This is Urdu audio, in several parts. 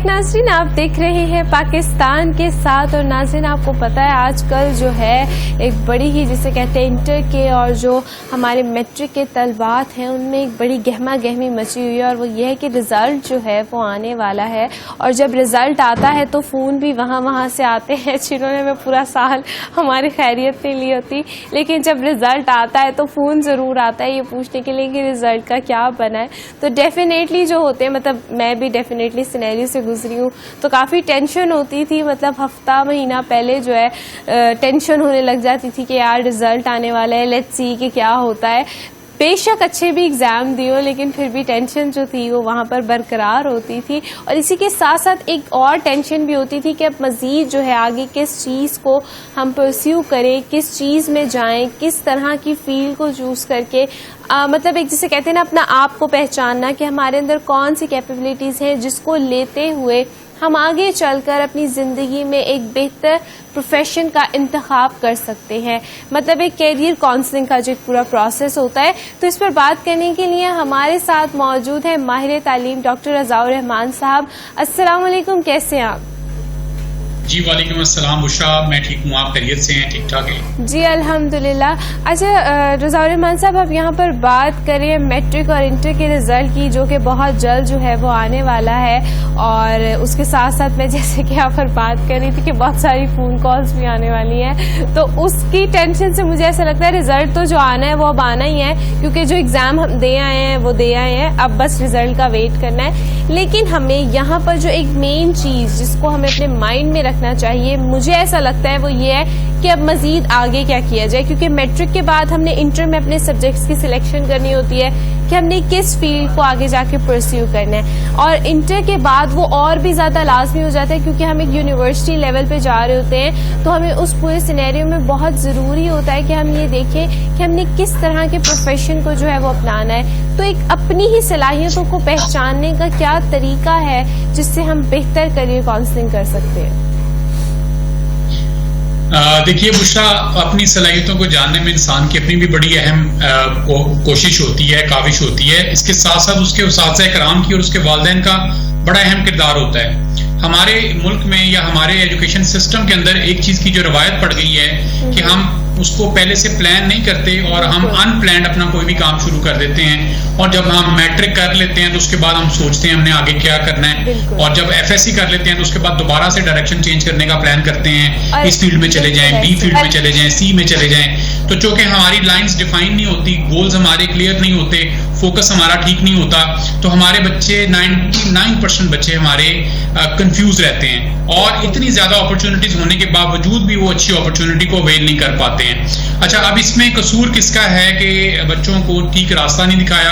ناظرین آپ دیکھ رہے ہیں پاکستان کے ساتھ، اور ناظرین آپ کو پتہ ہے آج کل جو ہے ایک بڑی ہی جسے کہتے ہیں انٹر کے اور جو ہمارے میٹرک کے طلبات ہیں ان میں ایک بڑی گہما گہمی مچی ہوئی ہے، اور وہ یہ ہے کہ رزلٹ جو ہے وہ آنے والا ہے، اور جب رزلٹ آتا ہے تو فون بھی وہاں سے آتے ہیں جنہوں نے پورا سال ہماری خیریت نہیں لی ہوتی، لیکن جب رزلٹ آتا ہے تو فون ضرور آتا ہے یہ پوچھنے کے لیے کہ رزلٹ کا کیا بنا ہے۔ تو ڈیفینیٹلی جو ہوتے ہیں، مطلب میں بھی ڈیفینیٹلی سینیریو سے گزری ہوں تو کافی ٹینشن ہوتی تھی، مطلب ہفتہ مہینہ پہلے جو ہے ٹینشن ہونے لگ جاتی تھی کہ یار رزلٹ آنے والا ہے، لیٹس سی کہ کیا ہوتا ہے۔ بے شک اچھے بھی ایگزام دیو، لیکن پھر بھی ٹینشن جو تھی وہ وہاں پر برقرار ہوتی تھی، اور اسی کے ساتھ ساتھ ایک اور ٹینشن بھی ہوتی تھی کہ اب مزید جو ہے آگے کس چیز کو ہم پرسیو کریں، کس چیز میں جائیں، کس طرح کی فیلڈ کو چوز کر کے مطلب ایک جسے کہتے ہیں نا اپنا آپ کو پہچاننا کہ ہمارے اندر کون سی کیپیبلٹیز ہیں جس کو لیتے ہوئے ہم آگے چل کر اپنی زندگی میں ایک بہتر پروفیشن کا انتخاب کر سکتے ہیں، مطلب ایک کیریئر کاؤنسلنگ کا جو پورا پروسیس ہوتا ہے۔ تو اس پر بات کرنے کے لیے ہمارے ساتھ موجود ہیں ماہر تعلیم ڈاکٹر رضا الرحمان صاحب۔ السلام علیکم، کیسے ہیں آپ؟ جی وعلیکم السلام بشرا، میں ٹھیک ہوں، آپ خیریت سے ہیں؟ ٹھیک ٹھاک ہیں جی الحمدللہ۔ اچھا رضا الرحمان صاحب، اب یہاں پر بات کریں میٹرک اور انٹر کے رزلٹ کی جو کہ بہت جلد جو ہے وہ آنے والا ہے، اور اس کے ساتھ ساتھ میں جیسے کہ یہاں پر بات کر رہی تھی کہ بہت ساری فون کالز بھی آنے والی ہیں، تو اس کی ٹینشن سے مجھے ایسا لگتا ہے رزلٹ تو جو آنا ہے وہ اب آنا ہی ہے، کیونکہ جو ایگزام ہم دے آئے ہیں وہ دے آئے ہیں، اب بس رزلٹ کا ویٹ کرنا ہے۔ لیکن ہمیں یہاں پر جو ایک مین چیز جس کو ہمیں اپنے مائنڈ میں رکھنا چاہیے، مجھے ایسا لگتا ہے وہ یہ ہے کہ اب مزید آگے کیا کیا جائے، کیونکہ میٹرک کے بعد ہم نے انٹر میں اپنے سبجیکٹس کی سلیکشن کرنی ہوتی ہے کہ ہم نے کس فیلڈ کو آگے جا کے پرسیو کرنا ہے، اور انٹر کے بعد وہ اور بھی زیادہ لازمی ہو جاتا ہے کیونکہ ہم ایک یونیورسٹی لیول پہ جا رہے ہوتے ہیں، تو ہمیں اس پورے سینیریو میں بہت ضروری ہوتا ہے کہ ہم یہ دیکھیں کہ ہم نے کس طرح کے پروفیشن کو جو ہے وہ اپنانا ہے۔ تو ایک اپنی ہی صلاحیتوں کو پہچاننے کا کیا طریقہ ہے جس سے ہم بہتر کریئر کاؤنسلنگ کر سکتے ہیں؟ دیکھیے بشرا، اپنی صلاحیتوں کو جاننے میں انسان کی اپنی بھی بڑی اہم کوشش ہوتی ہے، کاوش ہوتی ہے۔ اس کے ساتھ ساتھ اس کے اساتذہ کرام کی اور اس کے والدین کا بڑا اہم کردار ہوتا ہے۔ ہمارے ملک میں یا ہمارے ایجوکیشن سسٹم کے اندر ایک چیز کی جو روایت پڑ گئی ہے کہ ہم اس کو پہلے سے پلان نہیں کرتے اور ہم ان پلانڈ اپنا کوئی بھی کام شروع کر دیتے ہیں، اور جب ہم میٹرک کر لیتے ہیں تو اس کے بعد ہم سوچتے ہیں ہم نے آگے کیا کرنا ہے، اور جب ایف ایس سی کر لیتے ہیں تو اس کے بعد دوبارہ سے ڈائریکشن چینج کرنے کا پلان کرتے ہیں، اس فیلڈ میں چلے جائیں، بی فیلڈ میں چلے جائیں، سی میں چلے جائیں۔ تو چونکہ ہماری لائنز ڈیفائن نہیں ہوتی، گولز ہمارے کلیئر نہیں ہوتے، فوکس ہمارا ٹھیک نہیں ہوتا، تو ہمارے بچے 99% بچے ہمارے کنفیوز رہتے ہیں، اور اتنی زیادہ اپرچونٹیز ہونے کے باوجود بھی وہ اچھی اپرچونٹی کو اویل نہیں کر پاتے ہیں۔ اچھا، اب اس میں قصور کس کا ہے کہ بچوں کو ٹھیک راستہ نہیں دکھایا؟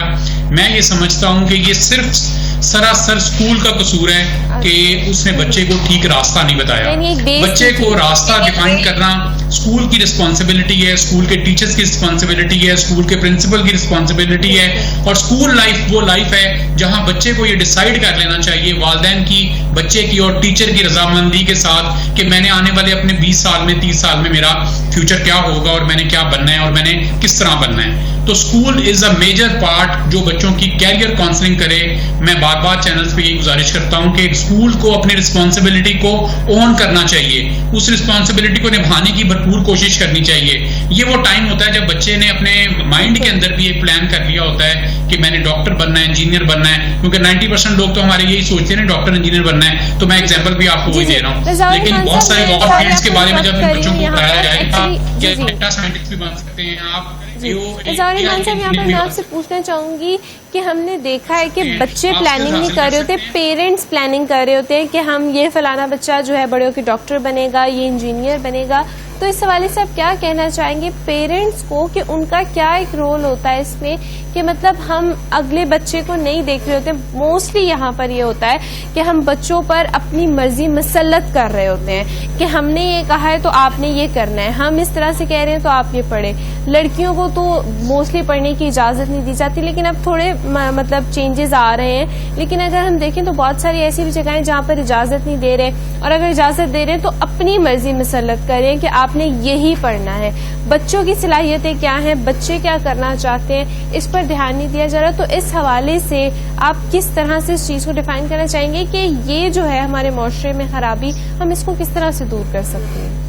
میں یہ سمجھتا ہوں کہ یہ صرف سراسر اسکول کا قصور ہے کہ اس نے بچے کو ٹھیک راستہ نہیں بتایا۔ بچے کو راستہ ڈیفائن کرنا اسکول کی رسپانسبلٹی ہے، اسکول کے ٹیچرز کی رسپانسبلٹی ہے، اسکول کے پرنسپل کی رسپانسبلٹی ہے، اور اسکول لائف وہ لائف ہے جہاں بچے کو یہ ڈیسائیڈ کر لینا چاہیے والدین کی، بچے کی اور ٹیچر کی رضامندی کے ساتھ کہ میں نے آنے والے اپنے 20 سال میں 30 سال میں میرا فیوچر کیا ہوگا اور میں نے کیا بننا ہے اور میں نے کس طرح بننا ہے۔ تو school is a major part جو بچوں کی کیریئر کاؤنسلنگ کرے۔ میں بار بار چینلز پہ یہ گزارش کرتا ہوں کہ اسکول کو اپنی رسپانسبلٹی کو اون کرنا چاہیے، اس رسپانسبلٹی کو نبھانے کی بھرپور کوشش کرنی چاہیے۔ یہ وہ ٹائم ہوتا ہے جب بچے نے اپنے مائنڈ کے اندر بھی ایک پلان کر لیا ہوتا ہے کہ میں نے ڈاکٹر بننا ہے، انجینئر بننا ہے، کیونکہ 90% لوگ تو ہمارے یہی سوچتے ہیں ڈاکٹر انجینئر بننا ہے۔ تو میں ایگزامپل بھی آپ کو وہی دے رہا ہوں، لیکن بہت سارے اور فیلڈس کے بارے میں جب بچوں کو پڑھایا جائے گا کہ ڈیٹا سائنٹسٹ بھی بن سکتے ہیں آپ۔ رضا صاحب، یہاں پر میں آپ سے پوچھنا چاہوں گی کہ ہم نے دیکھا ہے کہ بچے پلاننگ نہیں کر رہے ہوتے، پیرنٹس پلاننگ کر رہے ہوتے ہیں کہ ہم یہ فلانا بچہ جو ہے بڑے ہو کے ڈاکٹر بنے گا، یہ انجینئر بنے گا۔ تو اس حوالے سے آپ کیا کہنا چاہیں گے پیرنٹس کو کہ ان کا کیا ایک رول ہوتا ہے اس میں، کہ مطلب ہم اگلے بچے کو نہیں دیکھ رہے ہوتے؟ موسٹلی یہاں پر یہ ہوتا ہے کہ ہم بچوں پر اپنی مرضی مسلط کر رہے ہوتے ہیں کہ ہم نے یہ کہا ہے تو آپ نے یہ کرنا ہے، ہم اس طرح سے کہہ رہے ہیں تو آپ یہ پڑھیں۔ لڑکیوں کو تو موسٹلی پڑھنے کی اجازت نہیں دی جاتی، لیکن اب تھوڑے مطلب چینجز آ رہے ہیں لیکن اگر ہم دیکھیں تو بہت ساری ایسی بھی جگہیں جہاں پر اجازت نہیں دے رہے, اور اگر اجازت دے رہے ہیں تو اپنی مرضی مسلط کریں کہ آپ نے یہی پڑھنا ہے. بچوں کی صلاحیتیں کیا ہیں, بچے کیا کرنا چاہتے ہیں, اس پر دھیان نہیں دیا جا رہا. تو اس حوالے سے آپ کس طرح سے اس چیز کو ڈیفائن کرنا چاہیں گے کہ یہ جو ہے ہمارے معاشرے میں خرابی, ہم اس کو کس طرح سے دور کر سکتے ہیں؟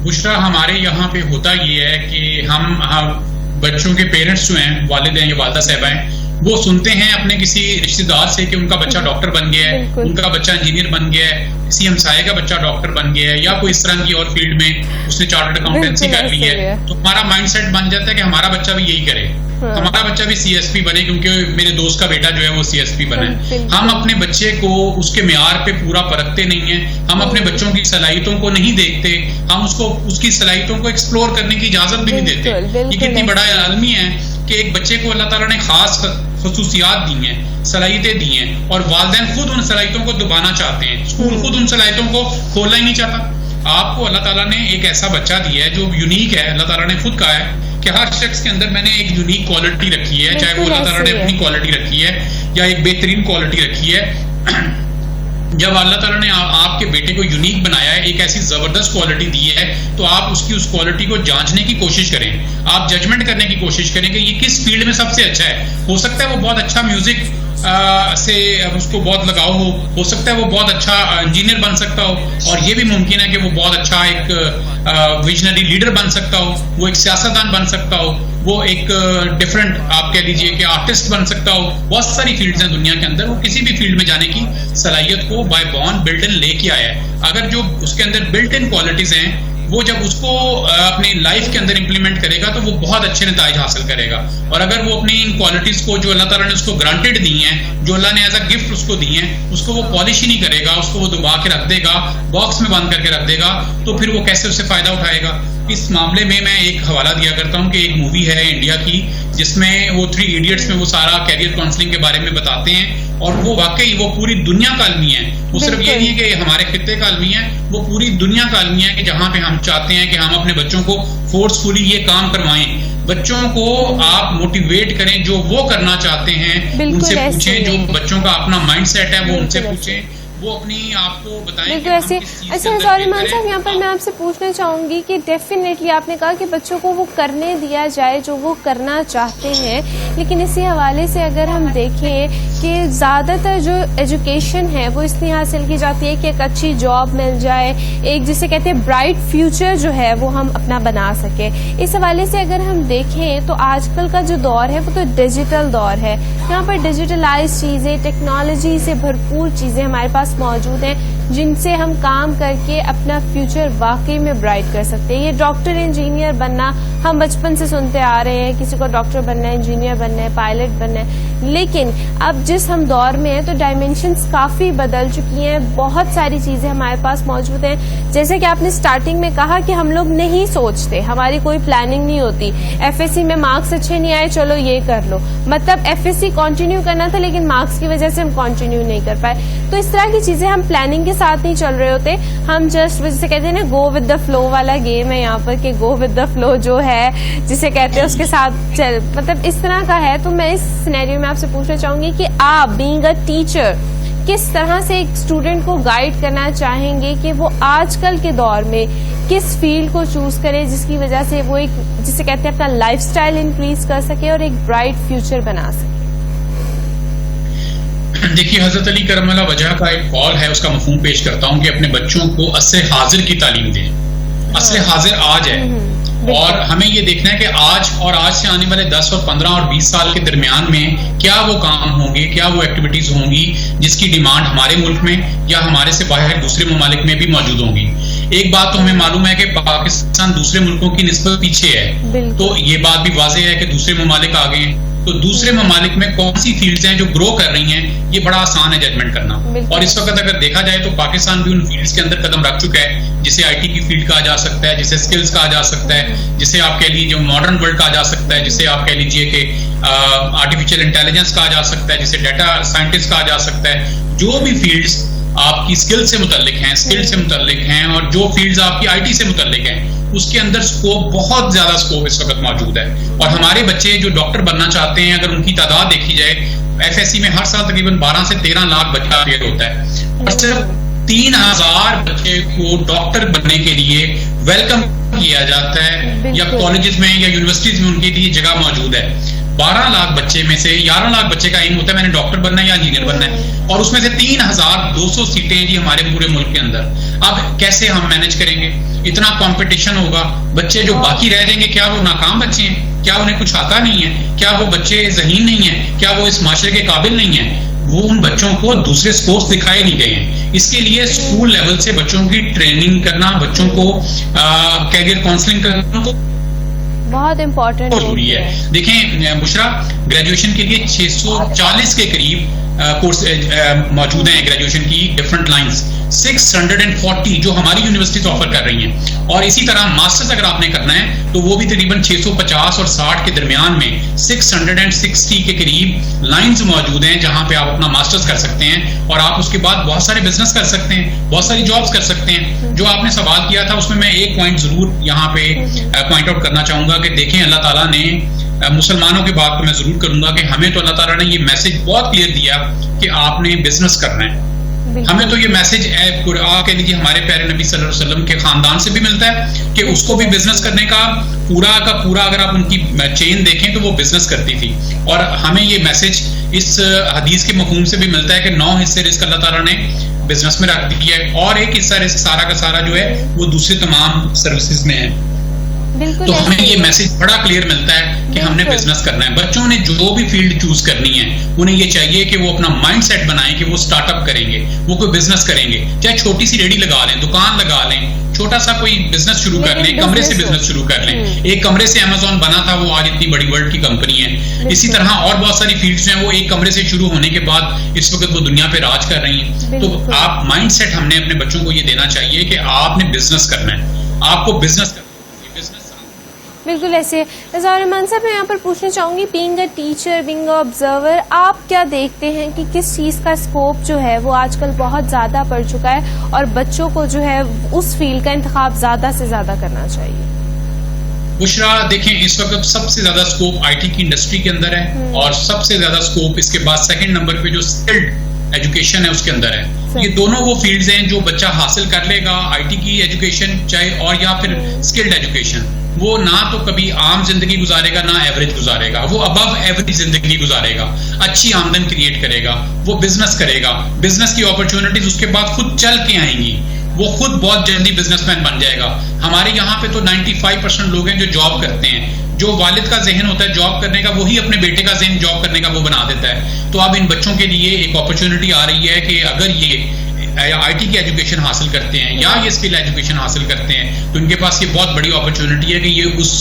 بشرا, ہمارے یہاں پہ ہوتا یہ ہے کہ ہم بچوں کے پیرنٹس جو ہیں, والد ہیں یا والدہ صاحبہ ہیں, وہ سنتے ہیں اپنے کسی رشتے دار سے کہ ان کا بچہ ڈاکٹر بن گیا ہے, ان کا بچہ انجینئر بن گیا ہے, کسی ہمسائے کا بچہ ڈاکٹر بن گیا ہے, یا کوئی اس طرح کی اور فیلڈ میں اس نے چارٹرڈ اکاؤنٹنسی کر لی ہے, تو ہمارا مائنڈ سیٹ بن جاتا ہے کہ ہمارا بچہ بھی یہی کرے, ہمارا بچہ بھی سی ایس پی بنے کیونکہ میرے دوست کا بیٹا جو ہے وہ سی ایس پی بنا ہے. ہم اپنے بچے کو اس کے معیار پہ پورا پرکھتے نہیں ہیں, ہم اپنے بچوں کی صلاحیتوں کو نہیں دیکھتے, ہم اس کی صلاحیتوں کو ایکسپلور کرنے کی اجازت بھی نہیں دیتے. یہ کتنی بڑا المی ہے کہ ایک بچے کو اللہ تعالیٰ نے خاص خصوصیات دی ہیں, صلاحیتیں دی ہیں, اور والدین خود ان صلاحیتوں کو دبانا چاہتے ہیں, اسکول خود ان صلاحیتوں کو کھولنا ہی نہیں چاہتا. آپ کو اللہ تعالیٰ نے ایک ایسا بچہ دیا ہے جو یونیک ہے. اللہ تعالیٰ نے خود کہا ہے کہ ہر شخص کے اندر میں نے ایک یونیک کوالٹی رکھی ہے, چاہے وہ اللہ تعالیٰ نے اپنی کوالٹی رکھی ہے یا ایک بہترین کوالٹی رکھی ہے. جب اللہ تعالیٰ نے آپ کے بیٹے کو یونیک بنایا ہے, ایک ایسی زبردست کوالٹی دی ہے, تو آپ اس کوالٹی کو جانچنے کی کوشش کریں, آپ ججمنٹ کرنے کی کوشش کریں کہ یہ کس فیلڈ میں سب سے اچھا ہے. ہو سکتا ہے وہ بہت اچھا میوزک سے اس کو بہت لگاؤ ہو سکتا ہے وہ بہت اچھا انجینئر بن سکتا ہو, اور یہ بھی ممکن ہے کہ وہ بہت اچھا ایک ویژنری لیڈر بن سکتا ہو, وہ ایک سیاستدان بن سکتا ہو, وہ ایک ڈفرینٹ آپ کہہ لیجئے کہ آرٹسٹ بن سکتا ہو. بہت ساری فیلڈز ہیں دنیا کے اندر, وہ کسی بھی فیلڈ میں جانے کی صلاحیت کو بائی بورن بلٹ ان لے کے آیا ہے. اگر جو اس کے اندر بلٹ ان کوالٹیز ہیں, وہ جب اس کو اپنی لائف کے اندر امپلیمنٹ کرے گا تو وہ بہت اچھے نتائج حاصل کرے گا. اور اگر وہ اپنی ان کوالٹیز کو جو اللہ تعالیٰ نے اس کو گرانٹیڈ دی ہیں, جو اللہ نے ایز اے گفٹ اس کو دی ہیں, اس کو وہ پالش ہی نہیں کرے گا, اس کو وہ دبا کے رکھ دے گا, باکس میں بند کر کے رکھ دے گا, تو پھر وہ کیسے اس سے فائدہ اٹھائے گا. اس معاملے میں ایک حوالہ دیا کرتا ہوں کہ ایک مووی ہے انڈیا کی جس میں وہ 3 ایڈیٹس میں وہ سارا کیریئر کاؤنسلنگ کے بارے میں بتاتے ہیں, اور وہ واقعی وہ پوری دنیا کا المی ہے. وہ صرف یہ نہیں ہے کہ ہمارے خطے کا المی ہے, وہ پوری دنیا کا المی ہے کہ جہاں پہ ہم چاہتے ہیں کہ ہم اپنے بچوں کو فورسفلی یہ کام کروائیں, بچوں کو آپ موٹیویٹ کریں, جو وہ کرنا چاہتے ہیں ان سے پوچھیں, جو بچوں کا اپنا مائنڈ سیٹ ہے وہ ان سے پوچھیں, وہ اپنی آپ کو بتائیں. بالکل ایسے. اچھا سلیمان صاحب, یہاں پر میں آپ سے پوچھنا چاہوں گی کہ ڈیفینیٹلی آپ نے کہا کہ بچوں کو وہ کرنے دیا جائے جو وہ کرنا چاہتے ہیں, لیکن اسی حوالے سے اگر ہم دیکھیں کہ زیادہ تر جو ایجوکیشن ہے وہ اس لیے حاصل کی جاتی ہے کہ ایک اچھی جاب مل جائے, ایک جسے کہتے ہیں برائٹ فیوچر جو ہے وہ ہم اپنا بنا سکیں. اس حوالے سے اگر ہم دیکھیں تو آج کل کا جو دور ہے وہ تو ڈیجیٹل دور ہے, یہاں پر ڈیجیٹلائز چیزیں, ٹیکنالوجی سے بھرپور چیزیں ہمارے پاس موجود ہیں جن سے ہم کام کر کے اپنا فیوچر واقعی میں برائٹ کر سکتے ہیں. یہ ڈاکٹر انجینئر بننا ہم بچپن سے سنتے آ رہے ہیں, کسی کو ڈاکٹر بننا ہے, انجینئر بننا ہے, پائلٹ بننا ہے, لیکن اب جس ہم دور میں ہیں تو ڈائمینشنز کافی بدل چکی ہیں, بہت ساری چیزیں ہمارے پاس موجود ہیں. جیسے کہ آپ نے سٹارٹنگ میں کہا کہ ہم لوگ نہیں سوچتے, ہماری کوئی پلاننگ نہیں ہوتی, ایف ایس سی میں مارکس اچھے نہیں آئے چلو یہ کر لو, مطلب ایف ایس سی کنٹینیو کرنا تھا لیکن مارکس کی وجہ سے ہم کنٹینیو نہیں کر پائے. تو اس طرح کی چیزیں ہم پلاننگ کے ساتھ نہیں چل رہے ہوتے, ہم جسٹ جسے کہتے ہیں نا گو ود دا فلو والا گیم ہے یہاں پر, کہ گو ود دا فلو جو ہے جسے کہتے ہیں اس کے ساتھ چل, مطلب اس طرح کا ہے. تو میں اس سینیریو میں آپ سے پوچھنا چاہوں گی کہ آپ بینگ اے ٹیچر کس طرح سے ایک اسٹوڈنٹ کو گائیڈ کرنا چاہیں گے کہ وہ آج کل کے دور میں کس فیلڈ کو چوز کرے جس کی وجہ سے وہ ایک جسے کہتے ہیں اپنا لائف سٹائل انکریز کر سکے اور ایک برائٹ فیوچر بنا سکے. دیکھیے, حضرت علی کرم اللہ وجہ کا ایک قول ہے, اس کا مفہوم پیش کرتا ہوں کہ اپنے بچوں کو عصر حاضر کی تعلیم دیں. عصر حاضر آج ہے, اور ہمیں یہ دیکھنا ہے کہ آج اور آج سے آنے والے 10 اور 15 اور 20 سال کے درمیان میں کیا وہ کام ہوں گے, کیا وہ ایکٹیویٹیز ہوں گی جس کی ڈیمانڈ ہمارے ملک میں یا ہمارے سے باہر دوسرے ممالک میں بھی موجود ہوں گی. ایک بات تو ہمیں معلوم ہے کہ پاکستان دوسرے ملکوں کی نسبت پیچھے ہے, تو یہ بات بھی واضح ہے کہ دوسرے ممالک آگے ہیں. تو دوسرے ممالک میں کون سی فیلڈز ہیں جو گرو کر رہی ہیں, یہ بڑا آسان ہے ججمنٹ کرنا. اور اس وقت اگر دیکھا جائے تو پاکستان بھی ان فیلڈز کے اندر قدم رکھ چکا ہے, جسے آئی ٹی کی فیلڈ کہا جا سکتا ہے, جسے اسکلز کہا جا سکتا ہے, جسے آپ کہہ لیجیے جو ماڈرن ورلڈ کہا جا سکتا ہے, جسے آپ کہہ لیجیے کہ آرٹیفیشیل انٹیلیجنس کہا جا سکتا ہے, جسے ڈیٹا سائنٹسٹ کہا جا سکتا ہے. جو بھی فیلڈز آپ کی اسکل سے متعلق ہیں اور جو فیلڈز آپ کی آئی ٹی سے متعلق ہیں, اس کے اندر سکوپ, بہت زیادہ سکوپ اس وقت موجود ہے. اور ہمارے بچے جو ڈاکٹر بننا چاہتے ہیں, اگر ان کی تعداد دیکھی جائے FSC میں ہر سال تقریباً 12 سے 13 لاکھ بچہ اپیئر ہوتا ہے اور صرف 3000 بچے کو ڈاکٹر بننے کے لیے ویلکم کیا جاتا ہے یا کالجز میں یا یونیورسٹیز میں ان کے لیے جگہ موجود ہے. 12 لاکھ بچے میں سے 11 لاکھ بچے کا ایم ہوتا ہے میں نے ڈاکٹر بننا ہے یا انجینئر بننا ہے, اور اس میں سے 3200 سیٹیں جی ہمارے پورے ملک کے اندر. اب کیسے ہم مینج کریں گے؟ اتنا کمپٹیشن ہوگا, بچے جو باقی رہ جائیں گے کیا وہ ناکام بچے ہیں؟ کیا انہیں کچھ آتا نہیں ہے؟ کیا وہ بچے ذہین نہیں ہیں؟ کیا وہ اس معاشرے کے قابل نہیں ہیں؟ وہ ان بچوں کو دوسرے سپورٹس دکھائے نہیں گئے ہیں. اس کے لیے اسکول لیول سے بچوں کی ٹریننگ کرنا, بچوں کو کیریئر کاؤنسلنگ کرنا بہت امپورٹنٹ ضروری ہے. دیکھیں بشرا, گریجویشن کے لیے 640 کے قریب کورس موجود ہیں گریجویشن کی ڈفرنٹ لائنز, 640 جو ہماری یونیورسٹیز آفر کر رہی ہیں. اور اسی طرح ماسٹرز اگر آپ نے کرنا ہے تو وہ بھی تقریباً 650 اور 60 کے درمیان میں 660 کے قریب لائنز موجود ہیں جہاں پہ آپ اپنا ماسٹرز کر سکتے ہیں, اور آپ اس کے بعد بہت سارے بزنس کر سکتے ہیں, بہت ساری جابز کر سکتے ہیں. جو آپ نے سوال کیا تھا اس میں ایک پوائنٹ ضرور یہاں پہ پوائنٹ آؤٹ کرنا چاہوں گا کہ دیکھیں اللہ تعالیٰ نے مسلمانوں کی بات تو میں ضرور کروں گا کہ ہمیں تو اللہ تعالیٰ نے یہ میسج بہت کلیئر دیا کہ آپ نے بزنس کرنا ہے. ہمیں تو یہ میسج آپ کہہ لیجیے ہمارے پیارے نبی صلی اللہ علیہ وسلم کے خاندان سے بھی ملتا ہے کہ اس کو بھی بزنس کرنے کا پورا اگر آپ ان کی چین دیکھیں تو وہ بزنس کرتی تھی. اور ہمیں یہ میسج اس حدیث کے مفہوم سے بھی ملتا ہے کہ 9 حصے رزق اللہ تعالیٰ نے بزنس میں رکھ دیا ہے, اور ایک حصہ رزق سارا کا سارا جو ہے وہ دوسری تمام سروسز میں ہے. تو ہمیں یہ میسج بڑا کلیئر ملتا ہے کہ ہم نے بزنس کرنا ہے. بچوں نے جو بھی فیلڈ چوز کرنی ہے انہیں یہ چاہیے کہ وہ اپنا مائنڈ سیٹ بنائیں کہ وہ سٹارٹ اپ کریں گے, وہ کوئی بزنس کریں گے, چاہے چھوٹی سی ریڈی لگا لیں, دکان لگا لیں, چھوٹا سا کوئی بزنس شروع کر لیں, کمرے سے بزنس شروع کر لیں. ایک کمرے سے Amazon بنا تھا, وہ آج اتنی بڑی ورلڈ کی کمپنی ہے. اسی طرح اور بہت ساری فیلڈز ہیں وہ ایک کمرے سے شروع ہونے کے بعد اس وقت وہ دنیا پہ راج کر رہی ہیں. تو آپ مائنڈ سیٹ ہم نے اپنے بچوں کو یہ دینا چاہیے کہ آپ نے بزنس کرنا ہے, آپ کو بزنس کرنا ہے. بالکل ایسے. رضا الرحمان صاحب میں یہاں پر پوچھنا چاہوں گی, being a teacher, being a observer, آپ کیا دیکھتے ہیں کہ کس چیز کا اسکوپ جو ہے وہ آج کل بہت زیادہ بڑھ چکا ہے اور بچوں کو جو ہے اس فیلڈ کا انتخاب زیادہ سے زیادہ کرنا چاہیے؟ بشرا دیکھیں اس وقت سب سے زیادہ اسکوپ IT کی انڈسٹری کے اندر ہے, اور سب سے زیادہ اسکوپ اس کے بعد سیکنڈ نمبر پہ جو اسکلڈ ایجوکیشن ہے اس کے اندر ہے. یہ دونوں وہ فیلڈز ہیں جو بچہ حاصل کر لے گا, IT کی ایجوکیشن چاہے اور یا پھر اسکلڈ ایجوکیشن, وہ نہ تو کبھی عام زندگی گزارے گا نہ ایوریج گزارے گا, وہ ابو ایوریج زندگی گزارے گا, اچھی آمدن کریٹ کرے گا, وہ بزنس کرے گا, بزنس کی اپرچونٹیز اس کے بعد خود چل کے آئیں گی, وہ خود بہت جلدی بزنس مین بن جائے گا. ہمارے یہاں پہ تو 95% لوگ ہیں جو جاب کرتے ہیں, جو والد کا ذہن ہوتا ہے جاب کرنے کا وہی اپنے بیٹے کا ذہن جاب کرنے کا وہ بنا دیتا ہے. تو اب ان بچوں کے لیے ایک اپرچونٹی آ رہی ہے کہ اگر یہ IT کی ایجوکیشن حاصل کرتے ہیں یا یہ اسکل ایجوکیشن حاصل کرتے ہیں تو ان کے پاس یہ بہت بڑی اپرچونٹی ہے کہ یہ اس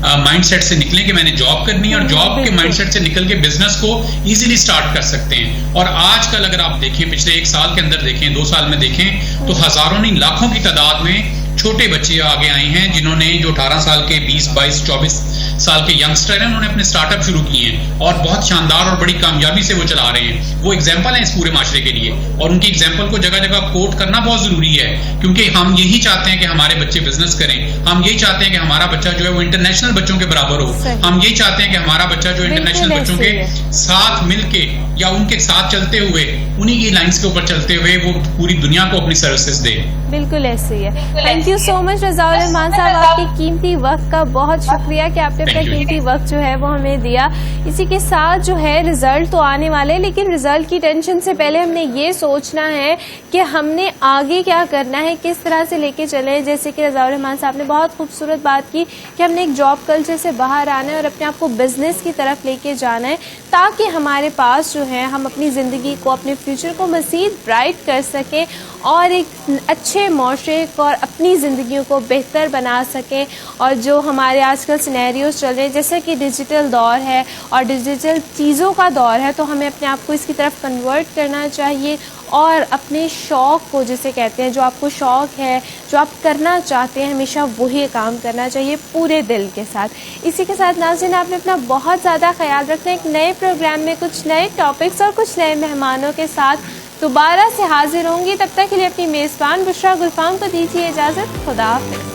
مائنڈ سیٹ سے نکلیں کہ میں نے جاب کرنی ہے, اور جاب کے مائنڈ سیٹ سے نکل کے بزنس کو ایزیلی سٹارٹ کر سکتے ہیں. اور آج کل اگر آپ دیکھیں پچھلے 1 سال کے اندر دیکھیں, 2 سال میں دیکھیں تو ہزاروں نہیں لاکھوں کی تعداد میں چھوٹے بچے آگے آئے ہیں جنہوں نے, جو 18 سال کے 20 22 24 سال کے ینگسٹر ہیں, انہوں نے اپنے اسٹارٹ اپ شروع کیے ہیں اور بہت شاندار اور بڑی کامیابی سے وہ چلا رہے ہیں. وہ ایگزامپل ہیں اس پورے معاشرے کے لیے, اور ان کی ایگزامپل کو جگہ جگہ کوٹ کرنا بہت ضروری ہے, کیونکہ ہم یہی چاہتے ہیں کہ ہمارے بچے بزنس کریں, ہم یہی چاہتے ہیں کہ ہمارا بچہ جو ہے وہ انٹرنیشنل بچوں کے برابر ہو, ہم یہی چاہتے ہیں کہ ہمارا بچہ جو انٹرنیشنل بچوں کے ساتھ مل کے یا ان کے ساتھ چلتے ہوئے, انہی کی لائنز کے اوپر چلتے ہوئے وہ پوری دنیا کو اپنی سروسز دے. بالکل ایسے ہی ہے. تھینک یو سو مچ رضا الرحمان صاحب, آپ کے قیمتی وقت کا بہت شکریہ کہ آپ نے اپنا قیمتی وقت جو ہے وہ ہمیں دیا. اسی کے ساتھ جو ہے رزلٹ تو آنے والے, لیکن رزلٹ کی ٹینشن سے پہلے ہم نے یہ سوچنا ہے کہ ہم نے آگے کیا کرنا ہے, کس طرح سے لے کے چلیں. جیسے کہ رضا الرحمان صاحب نے بہت خوبصورت بات کی کہ ہم نے ایک جاب کلچر سے باہر آنا ہے اور اپنے آپ کو بزنس کی طرف لے کے جانا ہے, تاکہ ہمارے پاس جو ہے ہم اپنی زندگی کو, اپنے فیوچر کو مزید برائٹ کر سکیں اور ایک اچھے معاشرے کو اور اپنی زندگیوں کو بہتر بنا سکیں. اور جو ہمارے آج کل سینیریوز چل رہے ہیں, جیسا کہ ڈیجیٹل دور ہے اور ڈیجیٹل چیزوں کا دور ہے, تو ہمیں اپنے آپ کو اس کی طرف کنورٹ کرنا چاہیے اور اپنے شوق کو, جسے کہتے ہیں جو آپ کو شوق ہے, جو آپ کرنا چاہتے ہیں, ہمیشہ وہی کام کرنا چاہیے پورے دل کے ساتھ. اسی کے ساتھ ناظرین, آپ نے اپنا بہت زیادہ خیال رکھنا ہے. ایک نئے پروگرام میں کچھ نئے ٹاپکس اور کچھ نئے مہمانوں کے ساتھ دوبارہ سے حاضر ہوں گی. تب تک کے لیے اپنی میزبان بشرا گلفام کو دیجیے اجازت. خدا حافظ.